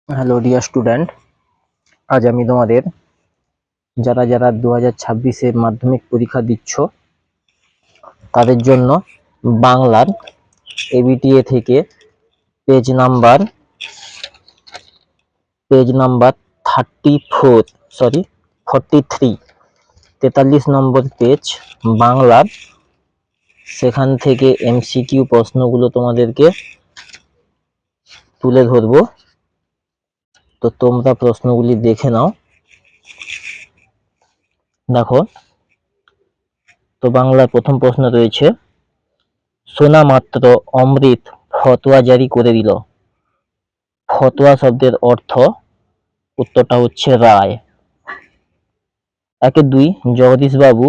Hello dear student, আজ আমি তোমাদের যারা যারা 2026-এ মাধ্যমিক পরীক্ষা দিচ্ছ তাদের জন্য বাংলার এবিটিএ থেকে পেজ নাম্বার 43 নম্বর পেজ বাংলার, সেখান থেকে এমসিকিউ প্রশ্নগুলো তোমাদেরকে তুলে ধরবো। তো তোমরা প্রশ্নগুলি দেখে নাও। দেখো, তো বাংলার প্রথম প্রশ্ন রয়েছে, শোনা মাত্র অমৃত ফতোয়া জারি করে দিল। ফতোয়া শব্দের অর্থ, উত্তরটা হচ্ছে রায়। 2 জগদীশবাবু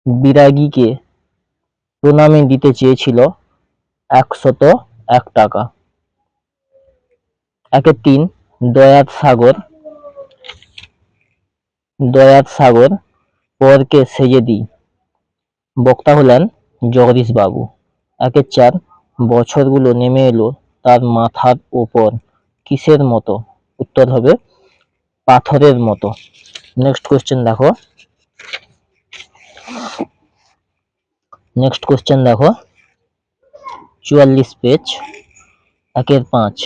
বিরাগীকে প্রণামী দিতে চেয়েছিল 101 টাকা। 3 দয়াত সাগর পরকে সেজে দি। বক্তা হলেন জগদীশবাবু। 4 বছরগুলো নেমে এলো তার মাথার ওপর কিসের মতো? উত্তর হবে পাথরের মতো। নেক্সট কোশ্চেন দেখো, 44 পেজ, 5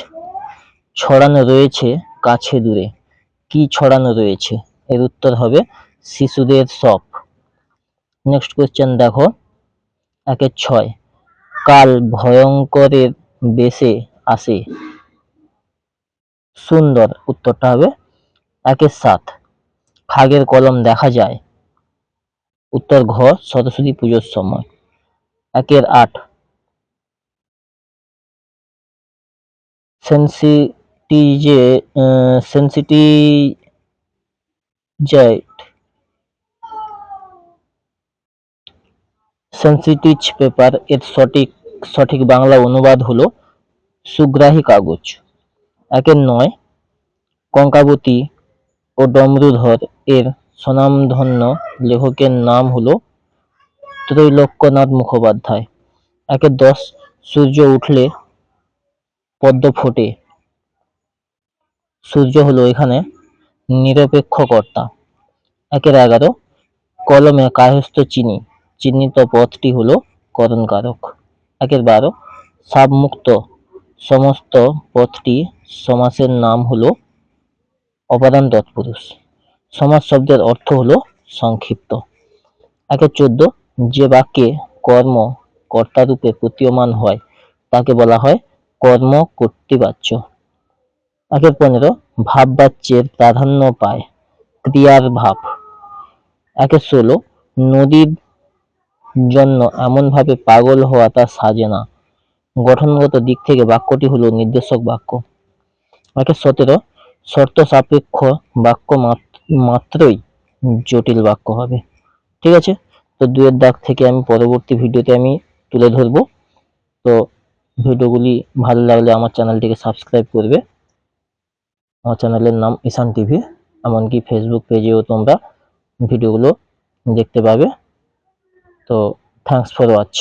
ছড়ানো রয়েছে কাছে দূরে। কি ছড়ানো রয়েছে? এর উত্তর হবে শিশুদের শপ। নেক্সট কোশ্চেন দেখো, 6 কাল ভয়ঙ্করের বেশে আসে। সুন্দর, উত্তরটা হবে 7 খাগের কলম দেখা যায়। উত্তর ঘ সরস্বতী পুজোর সময়। 8 সেন্সিটিজ পেপার এর সঠিক বাংলা অনুবাদ হলো সুগ্রাহী কাগজ। 9 কঙ্কাবতী ও ডমরুধর এর স্বনামধন্য লেখকের নাম হলো ত্রৈলোক্যনাথ মুখোপাধ্যায়। 10 সূর্য উঠলে পদ্ম ফোটে। সূর্য হলো এখানে নিরপেক্ষ কর্তা। 11 কলমে কায়স্থ চিহ্নিত পদটি হলো করণকারক। 12 সাবমুক্ত সমস্ত পদটি সমাসের নাম হলো অপাদান তৎপুরুষ। সমাস শব্দের অর্থ হলো সংক্ষিপ্ত। 14 যে বাক্যে কর্ম কর্তারূপে প্রতীয়মান হয় তাকে বলা হয় কর্ম কর্তৃবাচ্য। 15 ভাব বাচ্যের প্রাধান্য পায় ক্রিয়ার ভাব। 16 নদীর জন্য এমনভাবে পাগল হওয়া তা সাজে না। গঠনগত দিক থেকে বাক্যটি হলো নির্দেশক বাক্য। 17 শর্ত সাপেক্ষ বাক্য মাত্রই জটিল বাক্য হবে। ঠিক আছে, তো 2 এর দাগ থেকে আমি পরবর্তী ভিডিওতে আমি তুলে ধরবো। তো ভিডিওগুলি ভালো লাগলে আমার চ্যানেলটিকে সাবস্ক্রাইব করবে। আমার চ্যানেলের নাম ঈশান টিভি। এমনকি ফেসবুক পেজেও তোমরা ভিডিওগুলো দেখতে পাবে। তো থ্যাঙ্কস ফর ওয়াচ।